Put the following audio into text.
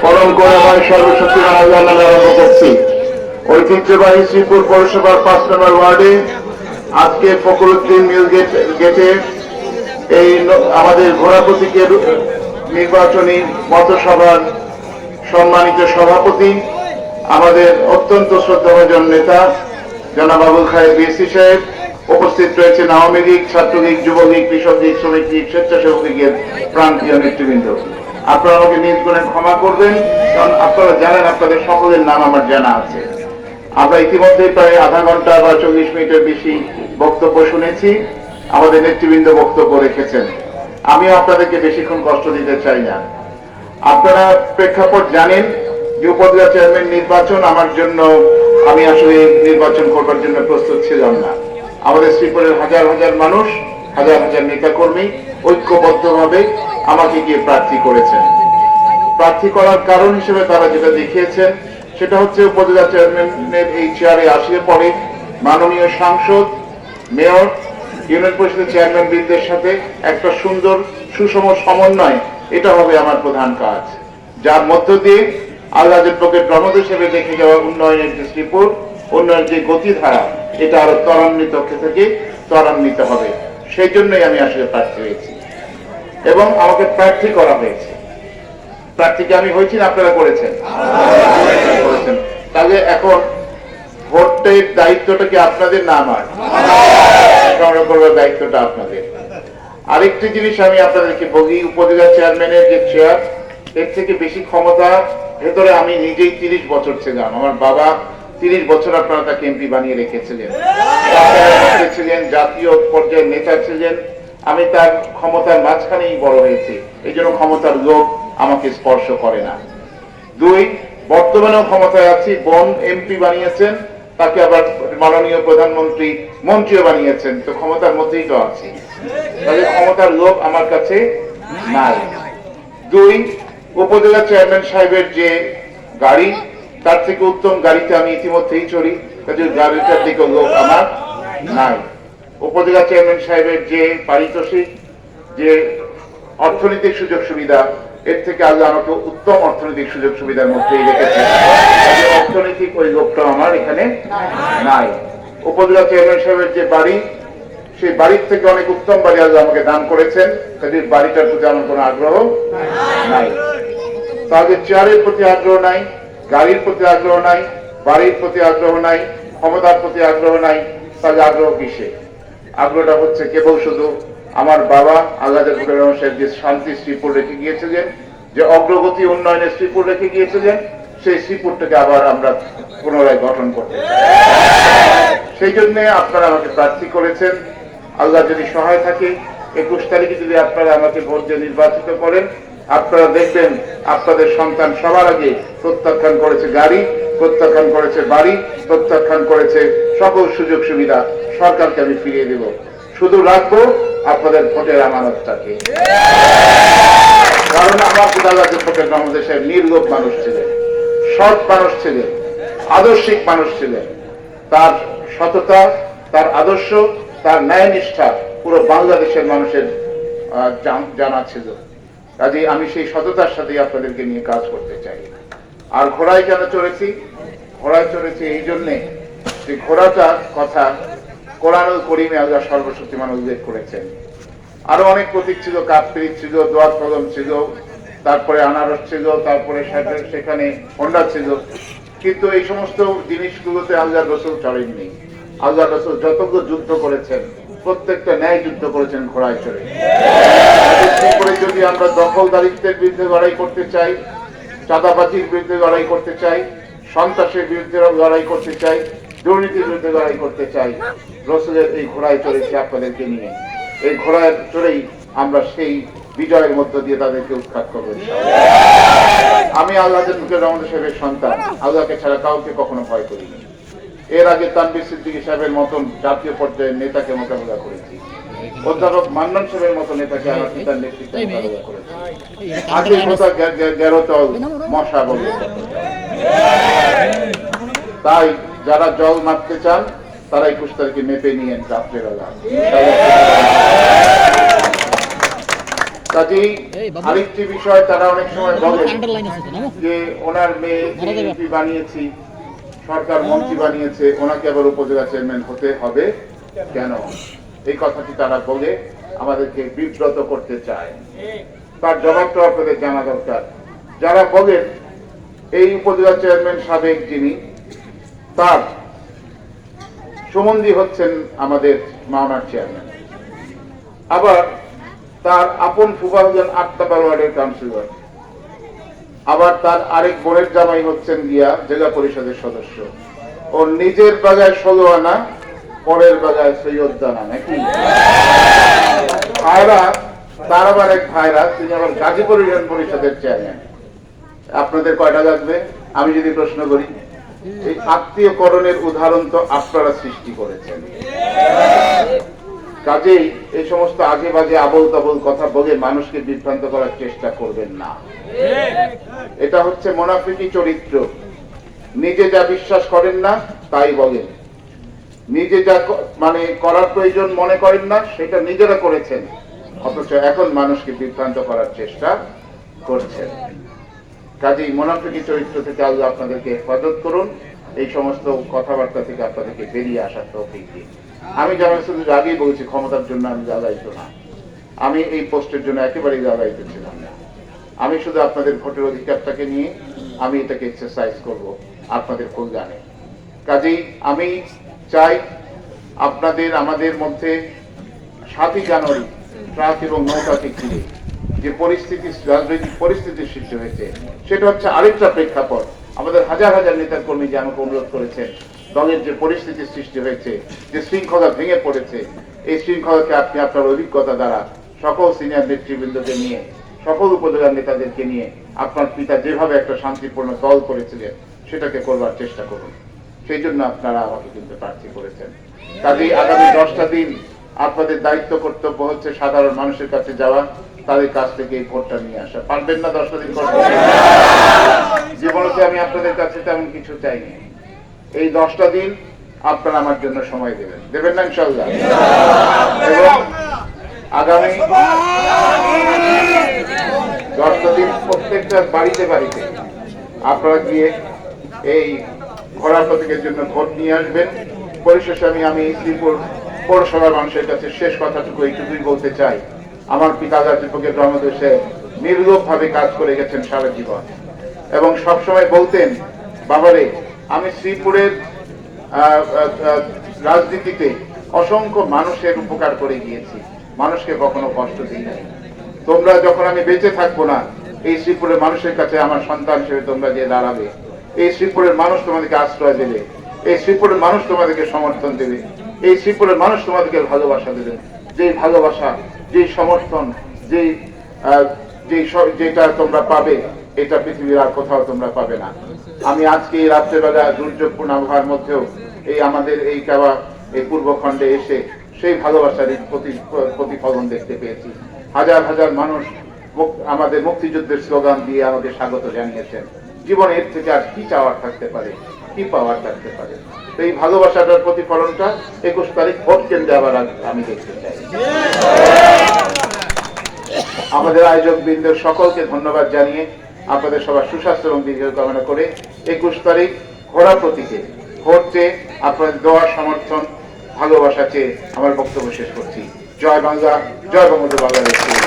পরম করুণাময় সর্বশক্তিমান আল্লাহর নামে আরম্ভ করছি। ঐতিহ্যবাহী শ্রীপুর পৌরসভার 5 নম্বর ওয়ার্ডে আজকে ফখরুদ্দিন মিল গেটে এই আমাদের ঘোড়া প্রতীকের নির্বাচনী মতসভার সম্মানিত সভাপতি, আমাদের অত্যন্ত শ্রদ্ধাভাজন নেতা জনাব আবুল খায়ের বিএসসি সাহেব, উপস্থিত রয়েছেন আওয়ামী লীগ, ছাত্রলীগ, যুবলীগ, কৃষক লীগ, শ্রমিক লীগ, স্বেচ্ছাসেবক লীগের প্রান্তীয় নেতৃবৃন্দ। আপনারা আমাকে নিজ করে ক্ষমা করবেন, কারণ আপনারা জানেন আপনাদের সকলের নাম আমার জানা আছে। আমরা ইতিমধ্যে প্রায় আধা ঘন্টা বা 40 মিনিটের বেশি বক্তব্য শুনেছি, আমাদের নেতৃবৃন্দ বক্তব্য রেখেছেন। আমিও আপনাদেরকে বেশিক্ষণ কষ্ট দিতে চাই না। আপনারা প্রেক্ষাপট জানেন যে উপজেলা চেয়ারম্যান নির্বাচন আমার জন্য, আমি আসলে নির্বাচন করবার জন্য প্রস্তুত ছিলাম না। আমাদের শ্রীপুরের হাজার হাজার মানুষ, হাজার হাজার নেতাকর্মী ঐক্যবদ্ধভাবে আমাকে গিয়ে প্রার্থী করেছেন। প্রার্থী করার কারণ হিসেবে তারা যেটা দেখিয়েছেন সেটা হচ্ছে উপজেলা চেয়ারম্যানের এই চেয়ারে আসিয়ে পরে মাননীয় সাংসদ, মেয়র, ইউনিয়ন পরিষদের চেয়ারম্যান বৃন্দের সাথে একটা সুন্দর সুষম সমন্বয়, এটা হবে আমার প্রধান কাজ, যার মধ্য দিয়ে আল্লাহের পক্ষের রহমত হিসেবে দেখে যাওয়া উন্নয়নের যে শ্রীপুর, উন্নয়নের যে গতিধারা, এটা আরো ত্বরান্বিত থেকে ত্বরান্বিত হবে। সেই জন্যই আমি আসলে প্রার্থী হয়েছি এবং আমাকে প্রার্থী করা হয়েছে। প্রার্থীকে আমি হয়েছি না আপনারা করেছেন? তাহলে এখন ভোটের দায়িত্বটা কি আপনাদের না আমার? সংগ্রহ করবার দায়িত্বটা আপনাদের। আরেকটি জিনিস আমি আপনাদেরকে বলি, উপজেলা চেয়ারম্যানের যে চেয়ার, এর থেকে বেশি ক্ষমতা ভেতরে আমি নিজেই 30 বছর ছিলাম। আমার বাবা 30 বছর আপনারা তাকে এমপি বানিয়ে রেখেছিলেন, জাতীয় পর্যায়ের নেতা ছিলেন। আমি তার ক্ষমতার মাঝখানেই বড় হয়েছি, এই জন্য ক্ষমতার লোভ আমাকে স্পর্শ করে না। 2, বর্তমানেও ক্ষমতায় আছি, বোন এমপি বানিয়েছেন, তাকে আবার মাননীয় প্রধানমন্ত্রী মন্ত্রীও বানিয়েছেন, তো ক্ষমতার মধ্যেই তো আছি, তাহলে ক্ষমতার লোভ আমার কাছে নাই। 2, উপজেলা চেয়ারম্যান সাহেবের যে গাড়ি, তার থেকে উত্তম গাড়িতে আমি ইতিমধ্যেই চড়ি, কাজে গাড়িটার দিকে লোভ আমার নাই। উপজেলা চেয়ারম্যান সাহেবের যে পারিতোষিক, যে অর্থনৈতিক সুযোগ সুবিধা, এর থেকে আগে আমাকে উত্তম অর্থনৈতিক সুযোগ সুবিধার মধ্যেই রেখেছে, অর্থনৈতিক ওই লোকটা আমার এখানে নাই। উপজেলা চেয়ারম্যান সাহেবের যে বাড়ি, সেই বাড়ির থেকে অনেক উত্তম বাড়ি আল্লাহ আমাকে দান করেছেন, কাজে বাড়িটার প্রতি আমার কোনো আগ্রহ নাই। তাহলে চেয়ারের প্রতি আগ্রহ নাই, গাড়ির প্রতি আগ্রহ নাই, বাড়ির প্রতি আগ্রহ নাই, ক্ষমতার প্রতি আগ্রহ নাই, তাহলে আগ্রহ কিসে? আগ্রহটা হচ্ছে কেবল শুধু আমার বাবা আল্লাহের সাহেব যে শান্তি শ্রীপুর রেখে গিয়েছিলেন, যে অগ্রগতি উন্নয়নের শ্রীপুর রেখে গিয়েছিলেন, সেই শ্রীপুরটাকে আবার আমরা পুনরায় গঠন করতে চাই। সেই জন্য আপনারা আমাকে প্রার্থী করেছেন। আল্লাহ যদি সহায় থাকে, 21 তারিখে যদি আপনারা আমাকে ভোট দিয়ে নির্বাচিত করেন, আপনারা দেখবেন আপনাদের সন্তান সবার আগে প্রত্যাখ্যান করেছে গাড়ি, প্রত্যাখ্যান করেছে বাড়ি, প্রত্যাখ্যান করেছে সকল সুযোগ সুবিধা। সরকারকে আমি ফিরিয়ে দেব, শুধু রাখবো আপনাদের ভোটের আমানতটাকে। কারণ আমার আল্লাহের পক্ষে রহমতের সাহেব নির্লোভ মানুষ ছিলেন, সৎ মানুষ ছিলেন, আদর্শিক মানুষ ছিলেন। তার সততা, তার আদর্শ, তার ন্যায় নিষ্ঠা পুরো বাংলাদেশের মানুষের জানা ছিল। কাজে আমি সেই সততার সাথে আপনাদেরকে নিয়ে কাজ করতে চাই। আর ঘোড়ায় কেন চড়েছি? ঘোড়ায় চড়েছি এই জন্যে যে ঘোড়াটার কথা কোরআনুল করিমে আল্লাহ সর্বশক্তিমান উল্লেখ করেছেন। আরো অনেক প্রতীক ছিল, কাপড়ি ছিল, দোয়াত কলম ছিল, তারপরে আনারস ছিল, তারপরে সেখানে হোন্ডা ছিল, কিন্তু এই সমস্ত জিনিসগুলোতে আল্লাহ রসুল চড়েননি। আল্লাহ রসুল যতগুলো যুদ্ধ করেছেন প্রত্যেকটা ন্যায় যুদ্ধ করেছেন ঘোড়ায় চড়ে। যদি আমরা দখলদারিত্বের বিরুদ্ধে লড়াই করতে চাই, চাঁদাবাজির বিরুদ্ধে লড়াই করতে চাই, সন্ত্রাসের বিরুদ্ধে লড়াই করতে চাই, দুর্নীতির বিরুদ্ধে লড়াই করতে চাই, রসুলের এই ঘোড়ায় চড়েছি আপনাদেরকে নিয়ে। এই ঘোড়ায় চড়েই আমরা সেই বিজয়ের মধ্য দিয়ে তাদেরকে উৎখাত করবো। আমি আল্লাহের রহমত সাহেবের সন্তান, আল্লাহকে ছাড়া কাউকে কখনো ভয় করিনি। এর আগে তানভীর সিদ্দিকী সাহেবের মতন জাতীয় পর্যায়ের নেতাকে মোকাবিলা করেছি, অধ্যাপক মান্নান সাহেবের মতো নেতাকে আমার পিতার নেতৃত্বে মোকাবিলা করেছি। আগে কথা গেরোতল মশা বলে। তাই যারা জল মাপতে চান তারা 21 তারিখে মেপে নিয়েন রাত্রেবেলা। কাজেই আরেকটি বিষয়, তারা অনেক সময় বলে যে ওনার মেয়ে এমপি বানিয়েছি, সরকার মন্ত্রী বানিয়েছে, ওনাকে আবার উপজেলা চেয়ারম্যান হতে হবে কেন? এই কথাটি তারা বলে আমাদেরকে বিব্রত করতে চায়। তার জবাবটা আপনাদের জানা দরকার। যারা বলেন এই উপজেলা চেয়ারম্যান সাবেক যিনি, তার সুমন্দি হচ্ছেন আমাদের মাওনার চেয়ারম্যান, আবার তার আপন ফুফা হলেন ৮ নম্বর ওয়ার্ডের কাউন্সিলর, আবার তার আরেক বোনের জামাই হচ্ছেন গিয়া জেলা পরিষদের সদস্য। ওর নিজের বাগায় ১৬ আনা, পরের বাগায় সৈয়দ দানা, নাকি? ভাইরা, তার আবার এক ভাইরা, তিনি আবার গাজীপুর ইউনিয়ন পরিষদের চেয়ারম্যান। আপনাদের কয়টা লাগবে? আমি যদি প্রশ্ন করি, এই আত্মীয়করণের উদাহরণ তো আপনারা সৃষ্টি করেছেন। কাজেই এই সমস্ত আজে বাজে আবল তাবল কথা বলে মানুষকে বিভ্রান্ত করার চেষ্টা করবেন না। এটা হচ্ছে মুনাফিকি চরিত্র। নিজে যা বিশ্বাস করেন না তাই বলেন, নিজে যা মানে করার প্রয়োজন মনে করেন না সেটা নিজেরা করেছেন, অথচ এখন মানুষকে বিভ্রান্ত করার চেষ্টা করছেন। কাজেই মুনাফিকি চরিত্র থেকে আল্লাহ আপনাদেরকে হেফাজত করুন, এই সমস্ত কথাবার্তা থেকে আপনাদেরকে বেরিয়ে আসার তৌফিক দিন। আমি জামায়াতের আগেই বলছি, ক্ষমতার জন্য আমি লাগাইতো না, আমি এই পোস্টের জন্য একেবারেই লাগাইতে ছিলাম না। আমি শুধু আপনাদের ভোটের অধিকারটাকে নিয়ে আমি এটাকে এক্সারসাইজ করব আপনাদের কল্যাণে। কাজেই আমি চাই আপনাদের আমাদের মধ্যে ৭ই জানুয়ারি ট্রাক এবং নৌকাকে ঘিরে যে পরিস্থিতি, রাজনৈতিক পরিস্থিতির সৃষ্টি হয়েছে, সেটা হচ্ছে আরেকটা প্রেক্ষাপট। আমাদের হাজার হাজার নেতার কর্মী যে আমাকে অনুরোধ করেছেন, দলের যে পরিস্থিতির সৃষ্টি হয়েছে, যে শৃঙ্খলা ভেঙে পড়েছে, এই শৃঙ্খলাকে আপনি আপনার অভিজ্ঞতা দ্বারা সকল সিনিয়র নেতৃবৃন্দকে নিয়ে, সকল উপজেলার নেতাদেরকে নিয়ে আপনার পিতা যেভাবে একটা শান্তিপূর্ণ দল করেছিলেন সেটাকে করবার চেষ্টা করুন। সেই জন্য আপনারা আমাকে কিন্তু প্রার্থী করেছেন। কাজেই আগামী 10টা দিন আপনাদের দায়িত্ব কর্তব্য হচ্ছে সাধারণ মানুষের কাছে যাওয়া, তাদের কাছ থেকে এই ভোটটা নিয়ে আসা। পারবেন না 10টা দিন করতে? জীবনতে আমি আপনাদের কাছে তেমন কিছু চাইনি। এই 10টা দিন আপনারা আমার জন্য সময় দেবেন, দেবেন না ইনশাআল্লাহ? এবং আগামী 10টা দিন প্রত্যেকটা বাড়িতে বাড়িতে আপনারা গিয়ে এই ঘোড়া প্রতীকের জন্য ভোট নিয়ে আসবেন। পরিশেষে আমি শ্রীপুর পৌরসভার মানুষের কাছে শেষ কথাটুকু এইটুকুই বলতে চাই, আমার পিতা জাতিপক্ষের জন্মদেশে নির্লোভভাবে কাজ করে গেছেন সারা জীবন, এবং সবসময় বলতেন, বাবারে আমি শ্রীপুরের রাজনীতিতে অসংখ্য মানুষের উপকার করে গিয়েছি, মানুষকে কখনো কষ্ট দিই নাই। তোমরা যখন আমি বেঁচে থাকবো না, এই শ্রীপুরের মানুষের কাছে আমার সন্তান হিসেবে তোমরা যে দাঁড়াবে, এই শ্রীপুরের মানুষ তোমাদেরকে আশ্রয় দেবে, এই শ্রীপুরের মানুষ তোমাদেরকে সমর্থন দেবে, এই শ্রীপুরের মানুষ তোমাদেরকে ভালোবাসা দেবে। যেই ভালোবাসা, যেই সমর্থন, যেটা তোমরা পাবে, এটা পৃথিবীর আর কোথাও তোমরা পাবে না। আমি আজকে এই রাত্রেবেলা দুর্যোগপূর্ণ আবহাওয়ার মধ্যেও এই আমাদের এই এই পূর্বখণ্ডে এসে সেই ভালোবাসার প্রতিফলন দেখতে পেয়েছি। হাজার হাজার মানুষ আমাদের মুক্তিযুদ্ধের স্লোগান দিয়ে আমাদের স্বাগত জানিয়েছেন। জীবনে এর থেকে আর কি চাওয়ার থাকতে পারে, কি পাওয়ার থাকতে পারে? তো এই ভালোবাসাটার প্রতিফলনটা 21 তারিখ ভোট কেন্দ্রে আবার আমি দেখতে চাই। আমাদের আয়োজক বৃন্দের সকলকে ধন্যবাদ জানিয়ে আপনাদের সবার সুস্বাস্থ্য এবং দীর্ঘায়ু কামনা করে 21 তারিখ ঘোড়া প্রতীকে ভোট চেয়ে আপনাদের দোয়া, সমর্থন, ভালোবাসা চেয়ে আমার বক্তব্য শেষ করছি। জয় বাংলা, জয় বঙ্গবন্ধু বাংলাদেশ।